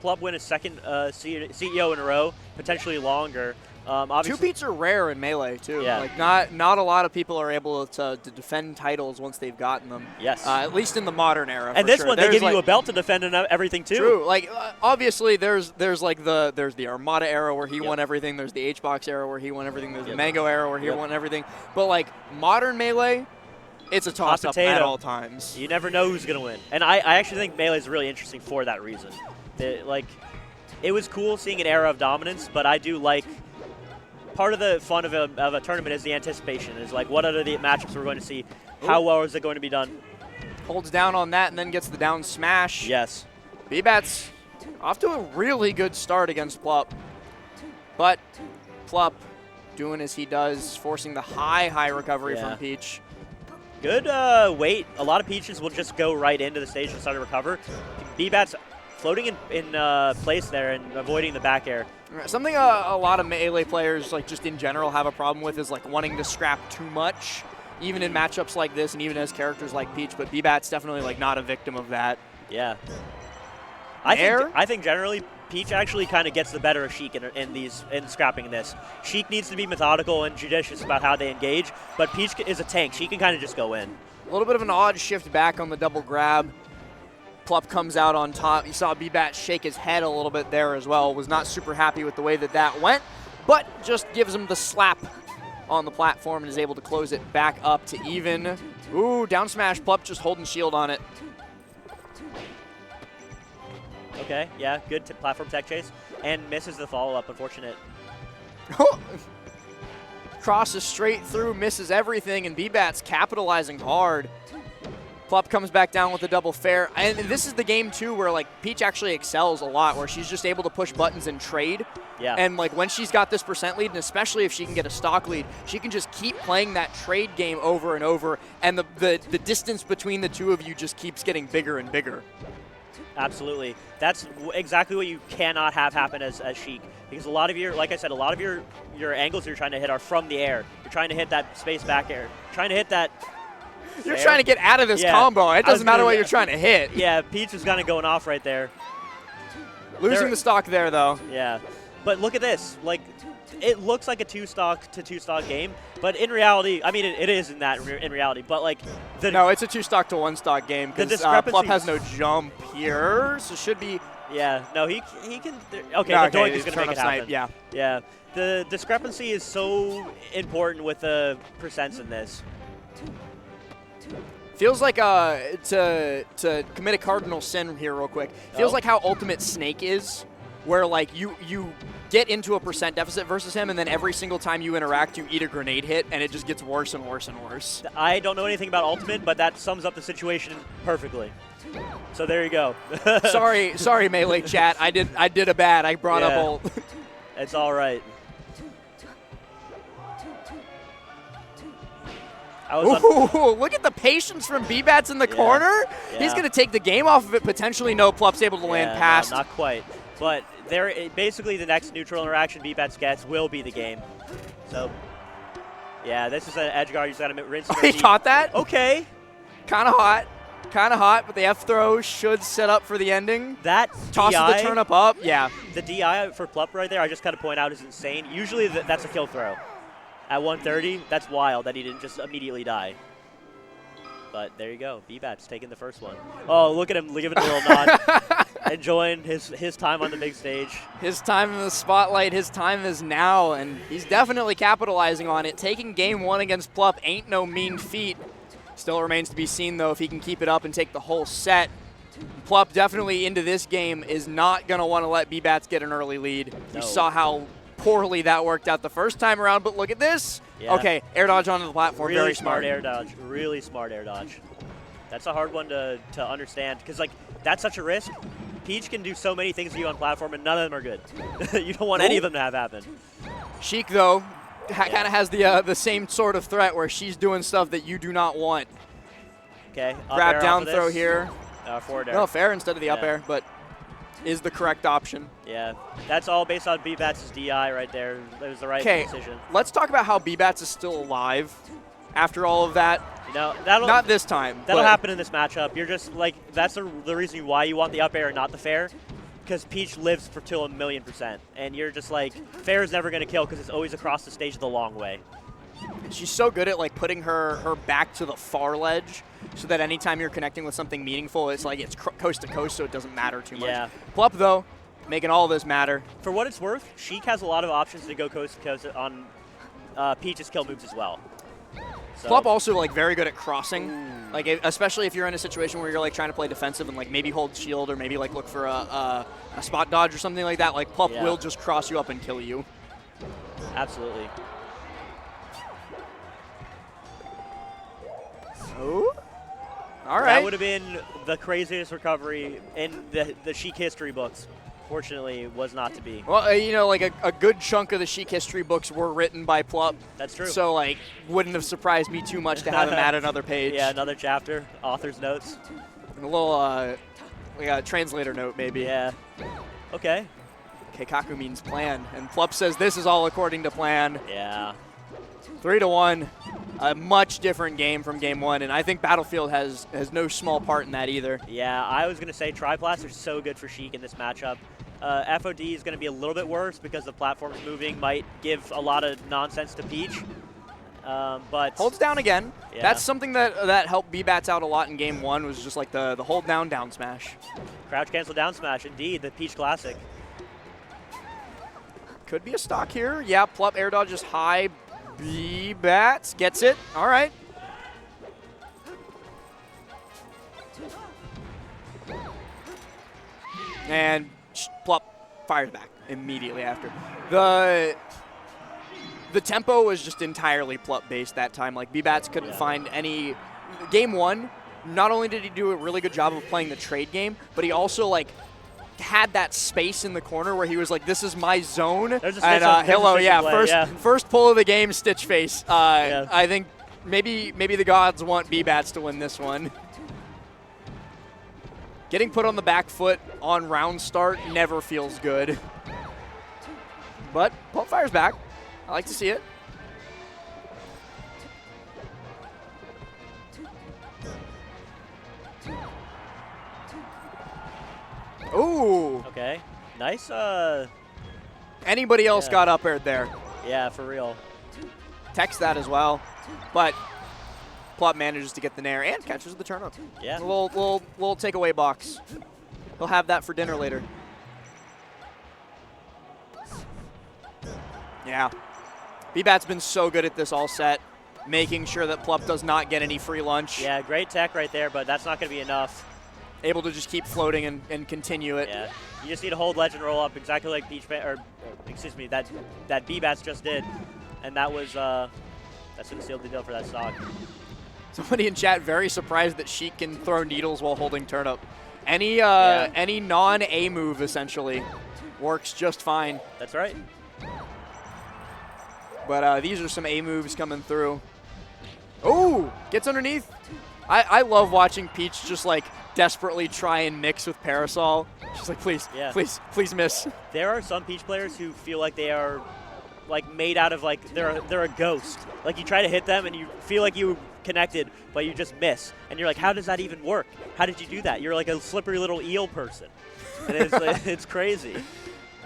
Plup win his second CEO in a row, potentially longer. Two beats are rare in Melee, too. Yeah. Like, not a lot of people are able to defend titles once they've gotten them. Yes. At least in the modern era, and for this sure. one, they give you a belt to defend and everything, too. True. Like, obviously, there's the Armada era where he won everything. There's the HBox era where he won everything. There's the Mango era where he won everything. But, like, modern Melee, it's a toss-up at all times. You never know who's going to win. And I actually think Melee is really interesting for that reason. It was cool seeing an era of dominance, but I do like part of the fun of a tournament is the anticipation. Is like, what are the matchups we're going to see? How well is it going to be done? Holds down on that and then gets the down smash. Yes. Bbatts off to a really good start against Plup. But Plup doing as he does, forcing the high recovery from Peach. Good wait. A lot of Peaches will just go right into the stage and start to recover. Bbatts floating in place there and avoiding the back air. Something a lot of Melee players, like just in general, have a problem with is like wanting to scrap too much, even in matchups like this and even as characters like Peach. But Bbatts definitely like not a victim of that. Yeah. I think generally Peach actually kind of gets the better of Sheik in scrapping this. Sheik needs to be methodical and judicious about how they engage, but Peach is a tank. She can kind of just go in. A little bit of an odd shift back on the double grab. Plup comes out on top. You saw Bbatts shake his head a little bit there as well. Was not super happy with the way that went, but just gives him the slap on the platform and is able to close it back up to even. Ooh, down smash. Plup just holding shield on it. Okay, yeah, good platform tech chase. And misses the follow-up, unfortunate. Crosses straight through, misses everything, and Bbatts capitalizing hard. Plup comes back down with a double fair. And this is the game, too, where, like, Peach actually excels a lot, where she's just able to push buttons and trade. Yeah. And, like, when she's got this percent lead, and especially if she can get a stock lead, she can just keep playing that trade game over and over, and the distance between the two of you just keeps getting bigger and bigger. Absolutely. That's exactly what you cannot have happen as Sheik. Because a lot of like I said, a lot of your angles you're trying to hit are from the air. You're trying to hit that space back air. Trying to hit that You're trying to get out of this combo. It doesn't matter what you're trying to hit. Yeah, Peach was kind of going off right there. Losing the stock there, though. Yeah. But look at this. Like, it looks like a two-stock to two-stock game, but in reality, I mean, it is in reality, but like... No, it's a two-stock to one-stock game because Plup has no jump here, so should be... Yeah, no, he can... Okay, the Doink is going to make it happen. Yeah. Yeah. The discrepancy is so important with the percents in this. Feels like, to commit a cardinal sin here real quick, feels like how Ultimate Snake is, where like you get into a percent deficit versus him, and then every single time you interact, you eat a grenade hit, and it just gets worse and worse and worse. I don't know anything about Ultimate, but that sums up the situation perfectly. So there you go. sorry, Melee chat. I did a bad. I brought up ult. It's all right. Ooh, look at the patience from Bbatts in the corner. Yeah. He's going to take the game off of it, potentially. No, Plup's able to land past. No, not quite. But basically the next neutral interaction Bbatts gets will be the game. So, yeah, this is an edge guard. He's got to rinse. He caught that? Okay. Kind of hot, but the F throw should set up for the ending. That tosses DI, the turnip up. Yeah. The DI for Plup right there, I just got to point out, is insane. Usually that's a kill throw. At 130, that's wild that he didn't just immediately die. But there you go. Bbatts taking the first one. Oh, look at him giving a little nod. Enjoying his time on the big stage. His time in the spotlight, his time is now, and he's definitely capitalizing on it. Taking game one against Plup ain't no mean feat. Still remains to be seen, though, if he can keep it up and take the whole set. Plup definitely into this game is not going to want to let Bbatts get an early lead. No. You saw how poorly that worked out the first time around, but look at this. Yeah. Okay, air dodge onto the platform, really very smart. Air dodge, really smart air dodge. That's a hard one to understand because, like, that's such a risk. Peach can do so many things to you on platform, and none of them are good. You don't want any of them to have happen. Sheik, though, kind of has the same sort of threat where she's doing stuff that you do not want. Okay. Grab down throw here. Forward air. No, fair instead of the up air, but is the correct option. Yeah, that's all based on Bbatts' DI right there. It was the right decision. Let's talk about how Bbatts is still alive after all of that. Not this time. That'll happen in this matchup. You're just like, that's the reason why you want the up air and not the fair. because Peach lives for till 1,000,000%, and you're just like, fair is never going to kill because it's always across the stage the long way. She's so good at like putting her back to the far ledge so that anytime you're connecting with something meaningful, it's like it's coast to coast, so it doesn't matter too much. Yeah. Plup, though, making all this matter. For what it's worth, Sheik has a lot of options to go coast to coast on Peach's kill moves as well. So. Plup also like very good at crossing, like especially if you're in a situation where you're like trying to play defensive and like maybe hold shield or maybe like look for a spot dodge or something like that. Like Plup will just cross you up and kill you. Absolutely. Oh, all right. That would have been the craziest recovery in the Sheik history books. Fortunately, was not to be. Well, you know, like a good chunk of the Sheik history books were written by Plup. That's true. So, like, wouldn't have surprised me too much to have him add another page. Yeah, another chapter, author's notes. And a little, like a translator note, maybe. Yeah. Okay. Keikaku means plan, and Plup says this is all according to plan. Yeah. 3-1. A much different game from game one, and I think Battlefield has no small part in that either. Yeah, I was going to say Triplats are so good for Sheik in this matchup. FOD is going to be a little bit worse because the platforms moving might give a lot of nonsense to Peach. But holds down again. Yeah. That's something that helped Bbatts out a lot in game one, was just like the hold down smash. Crouch cancel down smash, indeed, the Peach classic. Could be a stock here. Yeah, Plup air dodges high. Bbatts gets it. All right. And Plup fires back immediately after. The tempo was just entirely Plup based that time. Like Bbatts couldn't find any. Game one, not only did he do a really good job of playing the trade game, but he also like had that space in the corner where he was like, "This is my zone." And hello, yeah, first pull of the game, Stitch Face. Yeah. I think maybe the gods want Bbatts to win this one. Getting put on the back foot on round start never feels good. But Plup fires back. I like to see it. Ooh. Okay. Nice. Anybody else got up aired there? Yeah, for real. Text that as well. But Plup manages to get the nair and catches the turnip. Yeah. A little takeaway box. He'll have that for dinner later. Yeah. Bbatts been so good at this all set, making sure that Plup does not get any free lunch. Yeah, great tech right there, but that's not going to be enough. Able to just keep floating and continue it. Yeah, you just need to hold legend roll up exactly like that Bbatts just did, and that was that's going to seal the deal for that stock. Somebody in chat very surprised that Sheik can throw needles while holding turnip. Any non-A move essentially works just fine. That's right. But these are some A moves coming through. Oh, gets underneath. I love watching Peach just like desperately try and mix with Parasol. She's like, please, please miss. There are some Peach players who feel like they are like made out of like they're a ghost. Like you try to hit them and you feel like you connected, but you just miss. And you're like, how does that even work? How did you do that? You're like a slippery little eel person. And it's like, it's crazy.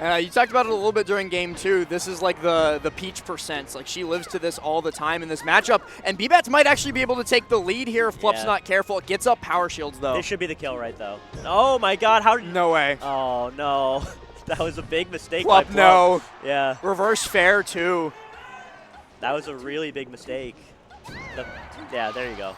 You talked about it a little bit during game two. This is like the Peach percents. Like she lives to this all the time in this matchup. And Bbatts might actually be able to take the lead here if Plup's not careful. It gets up power shields though. This should be the kill right though. Oh my god, how did No way. Oh no. That was a big mistake Plup, by Plup. no. Yeah. Reverse fair too. That was a really big mistake. Yeah, there you go.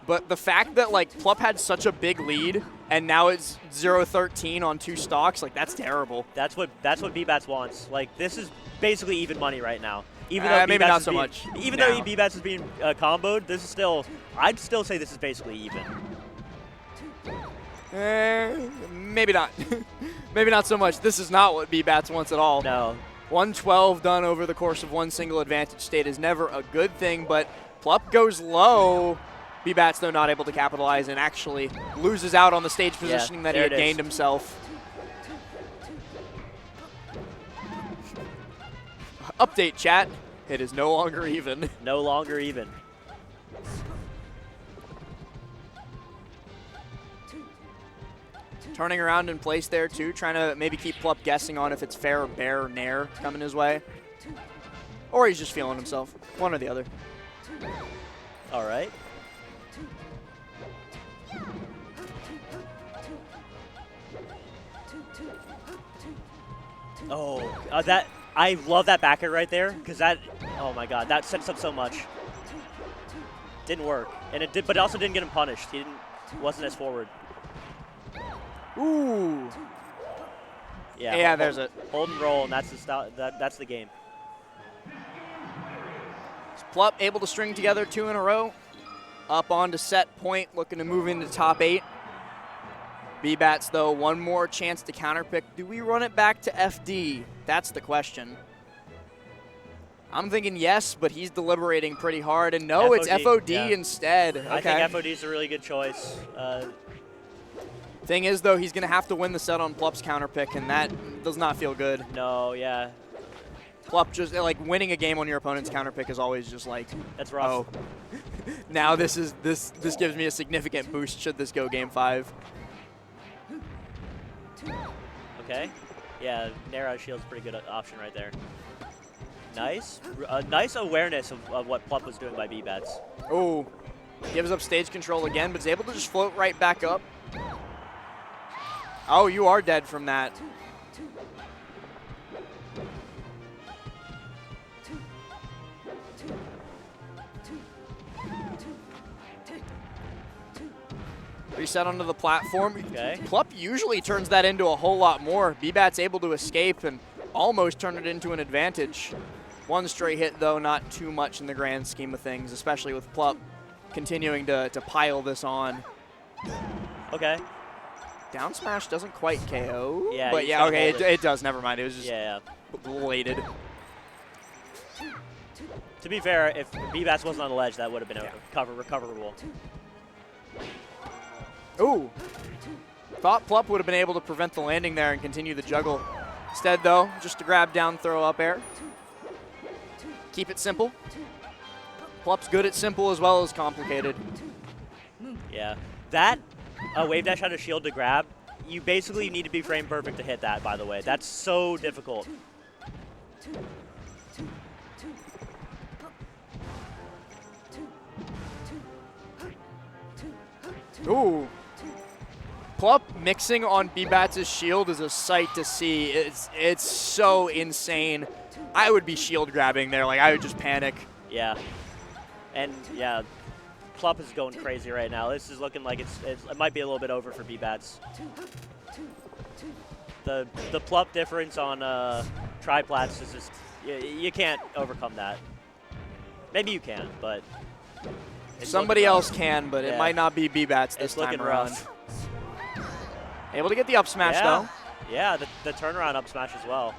But the fact that like Plup had such a big lead and now it's 0-13 on 2 stocks, like that's terrible. That's what Bbatts wants. Like this is basically even money right now. Even though maybe not so much. Even though Bbatts is being comboed, this is still. I'd still say this is basically even. Maybe not. Maybe not so much. This is not what Bbatts wants at all. No. 112 done over the course of one single advantage state is never a good thing, but Plup goes low. Bbatts, though, not able to capitalize and actually loses out on the stage positioning that he had gained himself. Update, chat. It is no longer even. No longer even. turning around in place there too, trying to maybe keep Plup guessing on if it's fair or bear or nair coming his way. Or he's just feeling himself. One or the other. All right. Oh, that I love that back air right there because that, oh my God, that sets up so much. Didn't work, and it did, but it also didn't get him punished. He wasn't as forward. Ooh. Yeah, there's it. Hold and roll, and that's the style. That's the game. Plup able to string together 2 in a row. Up onto set point, looking to move into top 8. Bbatts, though, one more chance to counterpick. Do we run it back to FD? That's the question. I'm thinking yes, but he's deliberating pretty hard. And no, it's FOD instead. Okay. I think FOD is a really good choice. Thing is, though, he's going to have to win the set on Plup's counterpick, and that does not feel good. No, yeah. Plup just, like, winning a game on your opponent's counterpick is always just like, that's rough. Oh, now this gives me a significant boost should this go game 5. Okay. Yeah, Nair shield's a pretty good option right there. Nice. Nice awareness of what Plup was doing by Bbatts. Oh, gives up stage control again, but is able to just float right back up. Oh, you are dead from that. Reset onto the platform. Okay. Plup usually turns that into a whole lot more. Bbatts able to escape and almost turn it into an advantage. One stray hit, though, not too much in the grand scheme of things, especially with Plup continuing to pile this on. Okay. Down smash doesn't quite KO. Yeah, but yeah, okay, it does. Never mind. It was just belated. To be fair, if Bbatts wasn't on the ledge, that would have been recoverable. Ooh. Thought Plup would have been able to prevent the landing there and continue the juggle. Instead, though, just to grab down, throw up air. Keep it simple. Plup's good at simple as well as complicated. Yeah. That wave dash had a shield to grab. You basically need to be frame perfect to hit that, by the way. That's so difficult. Ooh. Plup mixing on Bbatts' shield is a sight to see. It's so insane. I would be shield grabbing there. Like, I would just panic. Yeah. And, yeah, Plup is going crazy right now. This is looking like it might be a little bit over for Bbatts. The Plup difference on triplats is just, you can't overcome that. Maybe you can, but somebody else can, but it might not be Bbatts this time around. Rough. Able to get the up smash, though. Yeah, the turnaround up smash as well.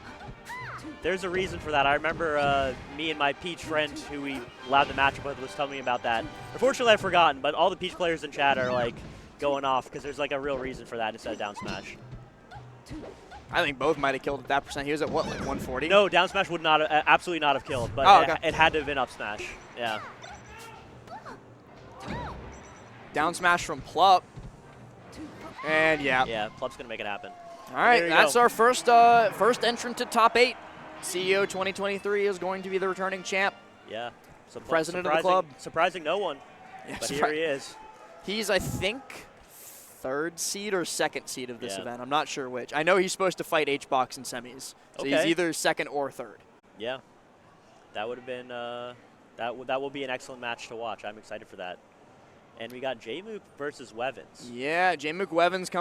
There's a reason for that. I remember me and my Peach friend who we allowed the matchup with was telling me about that. Unfortunately, I've forgotten, but all the Peach players in chat are like going off because there's like a real reason for that instead of down smash. I think both might have killed at that percent. He was at what, like 140? No, down smash would not absolutely not have killed, but it had to have been up smash. Yeah. Down smash from Plup. And Yeah, Plup's going to make it happen. All right, that's our first entrant to top 8. CEO 2023 is going to be the returning champ. Yeah. So president of the club. Surprising no one, but here he is. He's, I think, 3rd seed or 2nd seed of this event. I'm not sure which. I know he's supposed to fight H-Box in semis. So he's either 2nd or 3rd. Yeah. That would have been, that will be an excellent match to watch. I'm excited for that. And we got J-Mook versus Wevins. Yeah, J-Mook Wevins